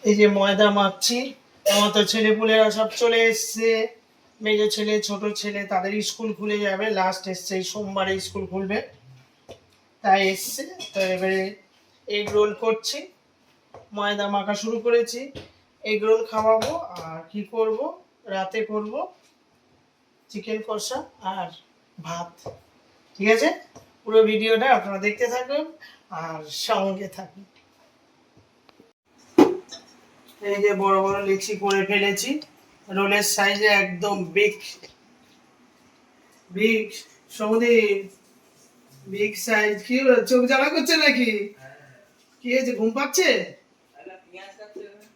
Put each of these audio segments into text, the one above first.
এই যে ময়দা মাখছি, আমার তো ছেলেপুলেরা সব চলে এসছে। মেজো ছেলে, ছোট ছেলে, তাদের স্কুল খুলে যাবে, লাস্ট এসছে এই সোমবারে স্কুল খুলবে, তাই এসছে। তো এবারে এগ রোল করছি, ময়দা মাখা শুরু করেছি, এগ রোল খাওয়াবো। আর কি করব, রাতে করব চিকেন কষা আর ভাত। ঠিক আছে, পুরো ভিডিওটা আপনারা দেখতে থাকুন আর সঙ্গে থাকুন। এই যে বড় বড় লিচি করে ফেলেছি, রোলের সাইজে একদম বিগ বিগ। সমুদি বিগ সাইজ। কি হলো, চোখ জ্বালা করছে নাকি? কি হয়েছে, ঘুম পাচ্ছে?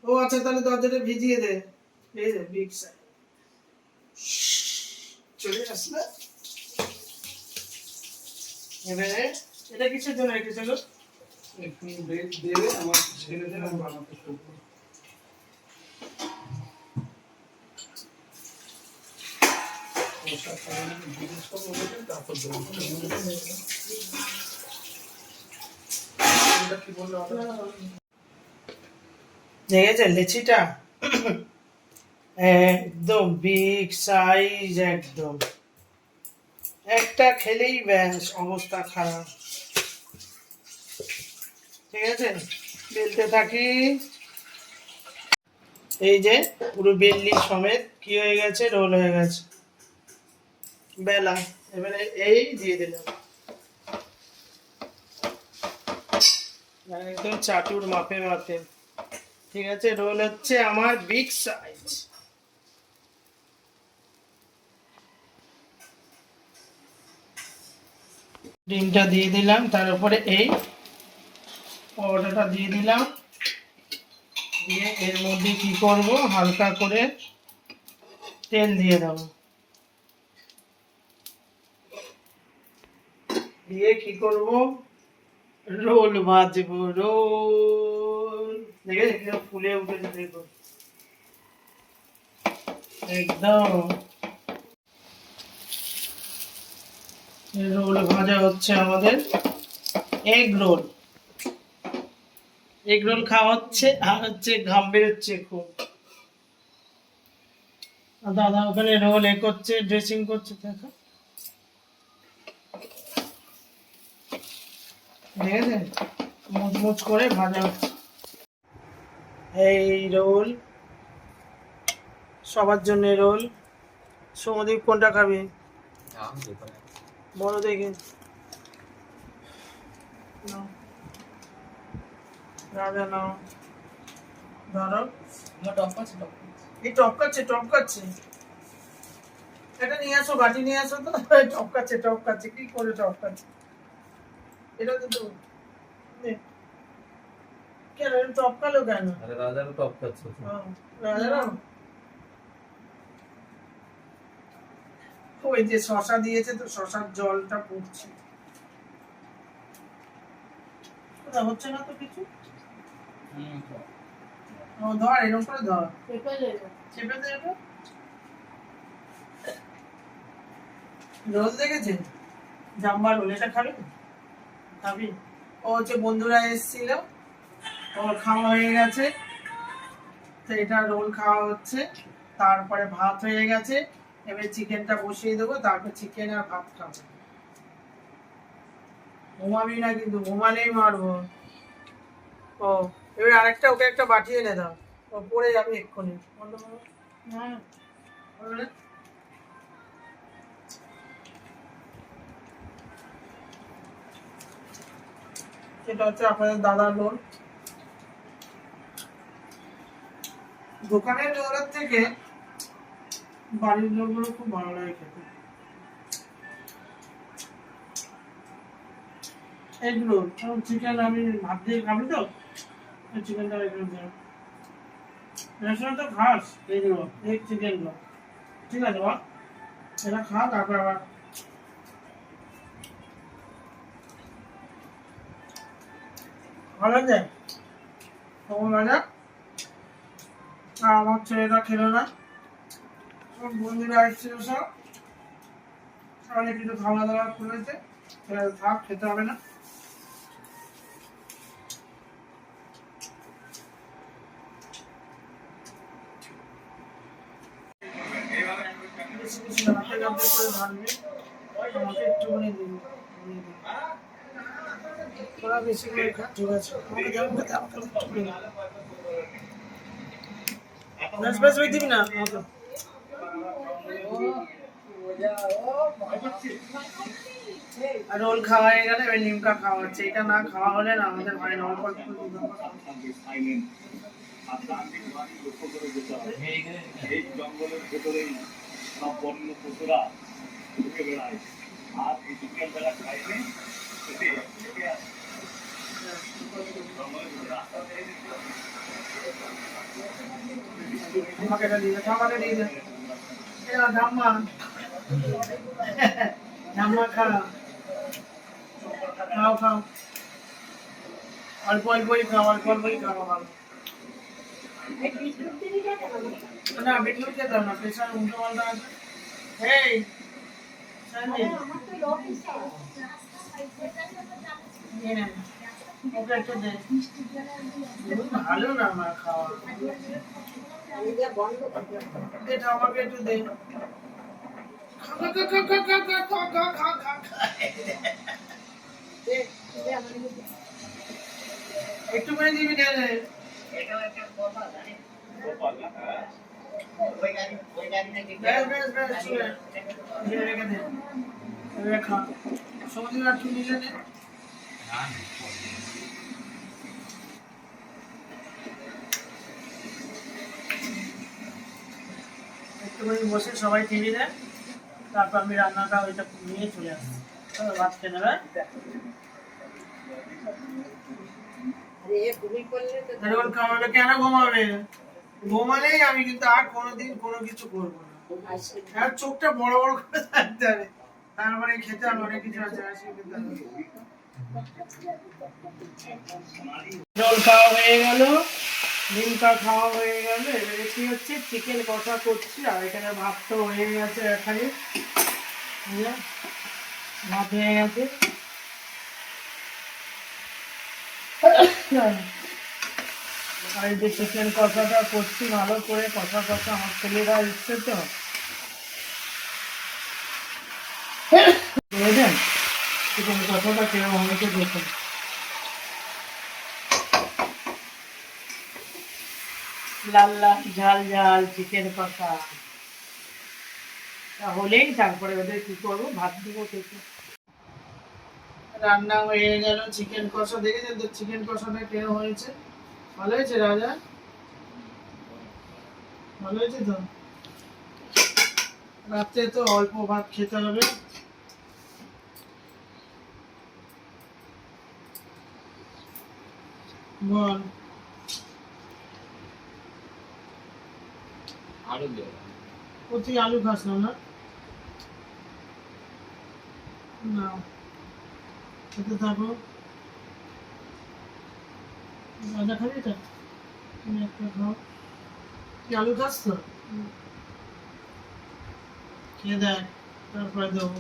ও আচ্ছা, তাহলে দরজাটা ভিজিয়ে দে। এই যে বিগ সাইজ চলে আসলে। এবারে এটা কিসের জন্য রেখেছিল? একটু দেবে আমার ছেলেদের, আমি বানাতে শুরু করব। দেখেছেন লিচিটা একদম বিগ সাইজ, একদম একটা খেলেই ব্যাস অবস্থা খারাপ। ঠিক আছে, বেলতে থাকি। এই যে পুরো বেললি সমেত কি হয়ে গেছে, রোল হয়ে গেছে বেলা। এবারে এই দিয়ে দিলাম, একদম চাটুর মাপে মাপে। ঠিক আছে, রোল হচ্ছে আমার বিগ সাইজ। ডিমটা দিয়ে দিলাম, তার উপরে এই পরোটাটা দিয়ে দিলাম, দিয়ে এর মধ্যে কি করব, হালকা করে তেল দিয়ে দেবো, দিয়ে কি করব, রোল ভাজবো। রোল দেখে ফুলে উঠেছে, দেখো একদম। রোল ভাজা হচ্ছে আমাদের এগ রোল। এগ রোল খাওয়া হচ্ছে, আর হচ্ছে ঘাম বেরোচ্ছে খুব। দাদা ওখানে রোল এ করছে, ড্রেসিং করছে, দেখো দেখেছেন, মুচমুচ করে ভাজা হচ্ছে। এই রোল সবার জন্য রোল। সমদীপ কোনটা খাবে? বড় দেখে নাও, রাজা নাও, ধরো। এই টপকাচ্ছে টপকাচ্ছে, এটা নিয়ে আসো, বাটি নিয়ে আসো তো। টপকাচ্ছে টপকাচ্ছে, কি করে টপকাচ্ছে এটা তো তো নে। কেন টপকালো কেন? রাজারও টপকাচ্ছে। রাজারাও ওই যে শশা দিয়েছে তো, শশার জলটা পড়ছে। ওটা হচ্ছে না তো কিছু। ও ধর, এরকম করে ধর, চেপে দে এটা। রোল দেখেছে, জাম্বার রোল, এটা খাবি? খাবি? ও হচ্ছে বন্ধুরা এসেছিল, ওর খাওয়া হয়ে গেছে, তো এটা রোল খাওয়া হচ্ছে। তারপরে ভাত হয়ে গেছে, এবারে চিকেনটা বসিয়ে দেবো, তারপর চিকেন আর ভাত খাবো। ঘুমাবি না কিন্তু, ঘুমালেই মারবো। ও এবার আরেকটা, ওকে একটা বাটি এনে দাও, ও পড়ে যাবে এক্ষুনি। হ্যাঁ, সেটা হচ্ছে আপনাদের দাদার লোন। দোকানের লোনের থেকে বাড়ির লোনগুলো খুব ভালো লাগে খেতে। এগুলো চিকেন, আমি ভাত দিয়ে খাবি তো, চিকেনটা এগুলো দেবো। রেস্টুরেন্ট তো খাস এইগুলো, এই চিকেনগুলো। ঠিক আছে বল, এটা খা, তারপর আবার ভালো যায় তখন রাজা। আর আমার ছেলেটা খেলো না, সব বন্ধুরা এসেছিল, সব সবাই কিছু খাওয়া দাওয়া করেছে, থাক, খেতে হবে না। বেশি বেশি না হাতে গাতে করে ঢালবে, আমাকে একটুখানি দিন, তোরা বেশি করে খা, ঠিক আছে, আমাকে যেমন খেতে আমাকে একটুখানি ব্যাস ব্যাস ওই দিবি না আমাকে। আর রোল খাওয়া হয়ে গেলে এবার নিমকা খাওয়া হচ্ছে, এটা না খাওয়া হলে না আমাদের হয় না, অল্প অল্প দিতে হবে। এই জঙ্গলের ভেতরেই সব বন্য পশুরা ঢুকে বেড়ায়, আর এই বিকেল বেলা খাইলে আমাকে এটা দিয়ে দে, আমাকে দিয়ে দে, ধাম্মা ধাম্মা খাও খাও খাও, অল্প অল্পই খাও, অল্প অল্পই খাও ভালো। না বিটলুট খেতে হবে না, প্রেশার উল্টো পাল্টা আছে। এই সানি ওকে একটু দে, ভালো না আমার খাওয়া, এটা আমাকে একটু দে, একটু করে দিবি না রে, ব্যাস ব্যাস ব্যাস চলে রেখে দে, খা সমুদ্র আর তুই নিলে নে। একটুখানি বসে সবাই টিভি দেয়, তারপর আমি রান্নাটা ওইটা নিয়ে চলে আসছি, ভাত খেয়ে নেবে। এরকম খাওয়ালে কেন ঘুমাবে, ঘুমালেই আমি কিন্তু আর কোনোদিন কোনো কিছু করবো না, আর চোখটা বড় বড় করে থাকতে হবে, তারপরে খেতে হবে, অনেক কিছু আছে জল খাওয়া হয়ে গেল, ডিমটা খাওয়া হয়ে গেল, এবারে কি হচ্ছে চিকেন কষা করছি, আর এখানে ভাত তো হয়ে গেছে, এখানে ভাত হয়ে গেছে, আর এই যে চিকেন কষাটা করছি ভালো করে, কষা কষা আমার ছেলেরা এসছে তো বুঝলেন, চিকেন কষাটা কেমন হয়েছে দেখুন, লাল লাল ঝাল ঝাল চিকেন কষা হলেই তারপরে ওদের কি করবো, ভাত দিব খেতে। রান্না হয়ে গেল, চিকেন কষা দেখেছেন তো, চিকেন কষাটা কেমন হয়েছে, ভালো হয়েছে রাজা, ভালো হয়েছে তো, রাত্রে তো অল্প ভাত খেতে হবে, বল তুই আলু খাস না, না খেতে থাকো, রাজা খাবি এটা, তুমি একটা খাও, তুই আলু খাস তো, খেয়ে দেখ তারপরে দেবো,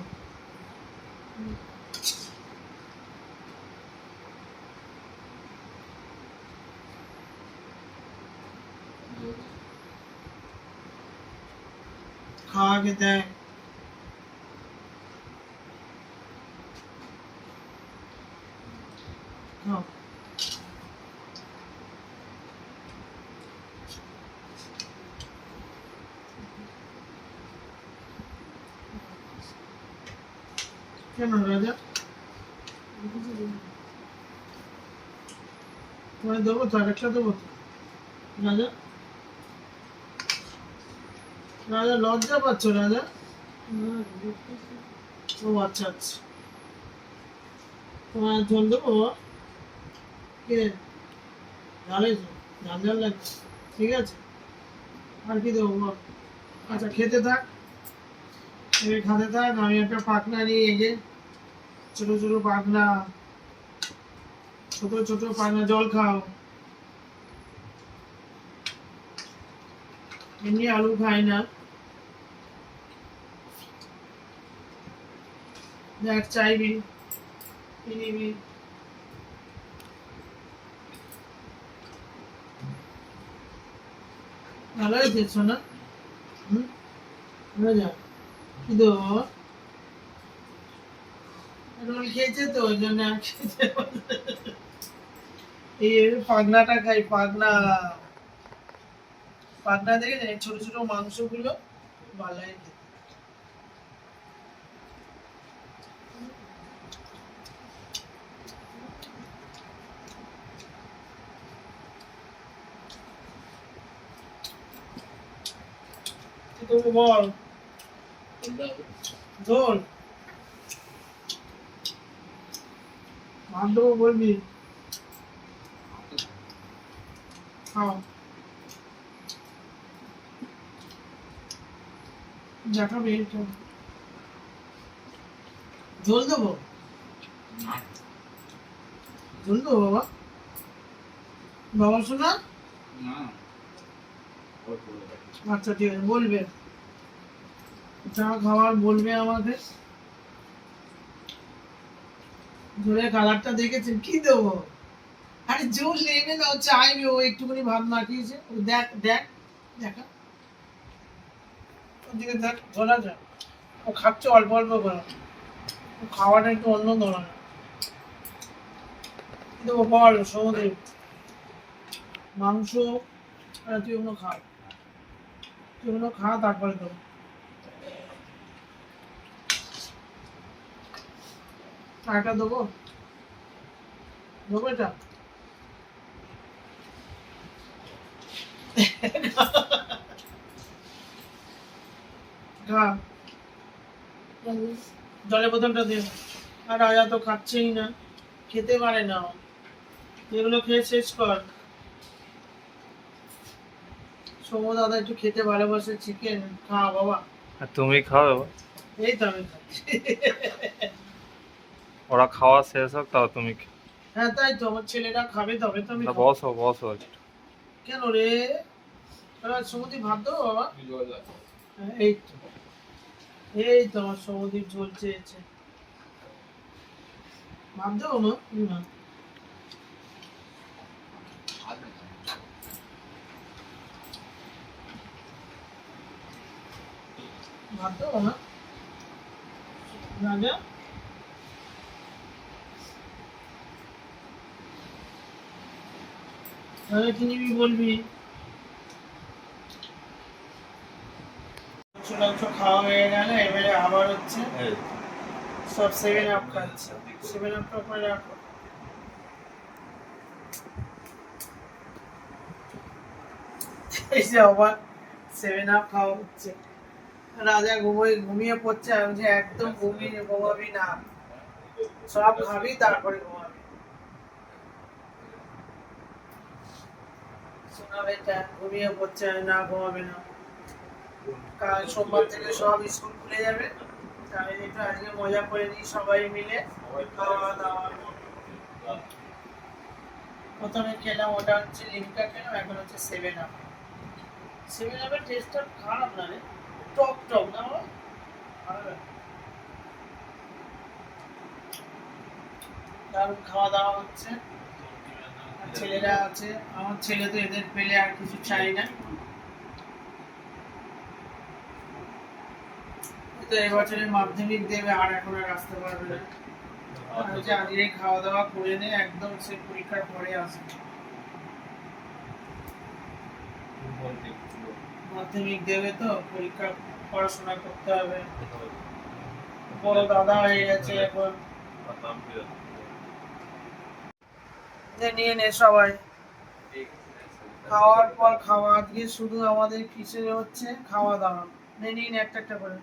খাওয়া কে দেখ, খাও কেন রাজা, তোমায় দেবো তো, আরেকটা দেবো তো রাজা, রাজা লজ্জা পাচ্ছ রাজা, ও আচ্ছা আচ্ছা, তোমার ঝোল দেবো, কে ঝালে ঝাল ঝাল লাগছে, ঠিক আছে, আর কি দেবো বল, আচ্ছা খেতে থাক, এবার খাতে থাক, আমি একটা পাখনা নিয়ে, এই যে ছোট ছোট পাখনা, ছোট ছোট পাখনা, জল খাও, এমনি আলু খাই না, দেখ চাইবি কি নিবি, ভালো হয়েছে সোনা, হয়ে যা দেবো রোল খেয়েছে তো ওই জন্য আর খেতে এই পাগনাটা খাই পাগনা পাগনা দেখে ছোট ছোট মাংসগুলো ভালো লাগে খেতে। তবু বল ঝোল ভাত দেবো বলবি খাও দেখাবি ঝোল দেবো ঝোল দেবো বাবা বাবা শোনা আচ্ছা ঠিক আছে বলবে যা খাবার বলবে আমাকে ঝোলের কালারটা দেখেছেন কি দেবো আরে ঝোল নেবে না ও চাইবে ও একটুখানি ভাত মাখিয়েছে ও দেখ দেখ দেখা ওর দিকে দেখ বলা যায় ও খাচ্ছে অল্প অল্প করে ও খাওয়াটা একটু অন্য ধরনের দেবো বল সমুদ্রে মাংস তুই ওগুলো খা তুই ওগুলো খা তারপরে দেবো আরেকটা দেবো দেবো এটা খা জলের বোতলটা দে আর রাজা তো খাচ্ছেই না খেতে পারে না এগুলো খেয়ে শেষ কর সৌম্য দাদা একটু খেতে ভালোবাসে চিকেন খা বাবা আর তুমি খাও এই তো আমি খাচ্ছি ওরা খাওয়া শেষ হোক তাও তুমি হ্যাঁ তাই তো আমার ছেলেরা খাবে তবে তো আমি খাবো। বসো বসো একটু। কেন রে সমুদ্র ভাত দেবো বাবা হ্যাঁ, এই তো আমার সমুদ্র ঝোল চেয়েছে ভাত দেবো মা না ভাত দেবো না রাজা রাজা কি নিবি বলবি মাংস খাওয়া হয়ে গেলে এবারে আবার হচ্ছে সব 7 আপ খাচ্ছে 7 আপটা করে রাখো এই যে আবার 7 আপ খাওয়া হচ্ছে রাজা ঘুমিয়ে পড়ছে আমি যে একদম ঘুমাবি না সব খাবি তারপরে ঘুমাবি শোনা বেটা ঘুমিয়ে পড়ছে না ঘুমাবে না কাল সোমবার থেকে সব স্কুল খুলে যাবে তাই একটু আজকে মজা করে নিই সবাই মিলে খাওয়া দাওয়া প্রথমে খেলাম ওটা হচ্ছে লিমকা খেলাম এখন হচ্ছে 7 আপ 7 আপের টেস্টটা খারাপ না রে টক টক না দারুণ খাওয়া দাওয়া হচ্ছে ছেলেরা আছে আমার ছেলে তো এদের পেলে আর কিছু চাই না তো এবছরে মাধ্যমিক দেবে আর এখন আর আসতে পারবে না আজকে খাওয়া দাওয়া করে নে একদম সে পরীক্ষার পরে আসবে মাধ্যমিক দেবে তো পরীক্ষা পড়াশোনা করতে হবে বড় দাদা হয়ে গেছে এখন নিয়ে নে সবাই খাওয়ার পর খাওয়া আজকে শুধু আমাদের কিসের হচ্ছে খাওয়া দাওয়া নিন একটা একটা করে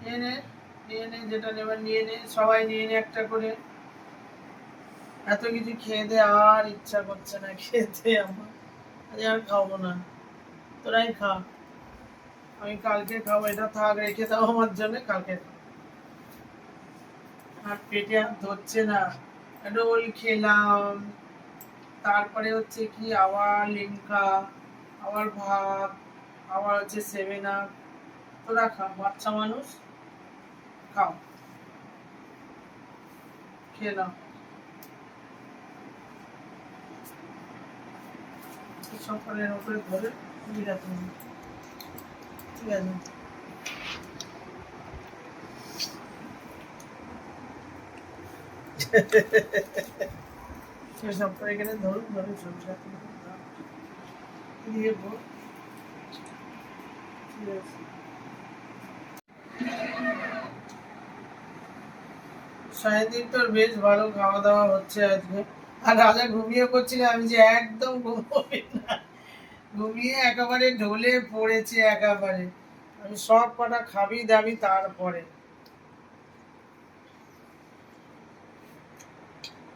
নিয়ে নে যেটা নেবার নিয়ে নে সবাই নিয়ে নে একটা করে এত কিছু খেয়ে দে আর ইচ্ছা করছে না খেতে আমার আজ আর খাবো না তোরাই খা আমি কালকে খাবো এটা থাক রেখে দাও আমার জন্য কালকে খাবো আর পেটে আর ধরছে না রোল খেলাম তারপরে হচ্ছে কি আবার লিমকা আবার ভাত আবার হচ্ছে 7 আপ তোরা খা বাচ্চা মানুষ খাও খেয়ে নাও সকালের উপরে ধরে ঠিক আছে সব করে এখানে ধরুন ধরুন সরিষা দিয়ে ঠিক আছে। সারাদিন তোর বেশ ভালো খাওয়া দাওয়া হচ্ছে আজকে। আর রাজা ঘুমিয়ে পড়ছিল, আমি যে একদম ঘুমোবি না, ঘুমিয়ে একেবারে ঢলে পড়েছে একেবারে। আমি সব কটা খাবি দাবি তারপরে।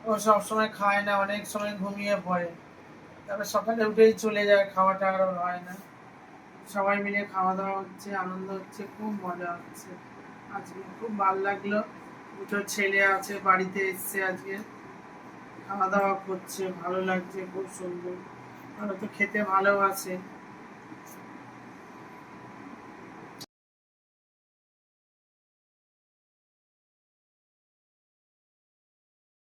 ও সবসময় খায় না, অনেক সময় ঘুমিয়ে পড়ে, তারপর সকালে উঠেই চলে যায়, খাওয়াটা আর ওর হয় না। সবাই মিলে খাওয়া দাওয়া হচ্ছে, আনন্দ হচ্ছে, খুব মজা হচ্ছে। আজকে খুব ভালো লাগলো। দুটো ছেলে আছে বাড়িতে, এসছে আজকে, খাওয়া দাওয়া করছে, ভালো লাগছে, খুব সুন্দর। ওরা তো খেতে ভালোবাসে।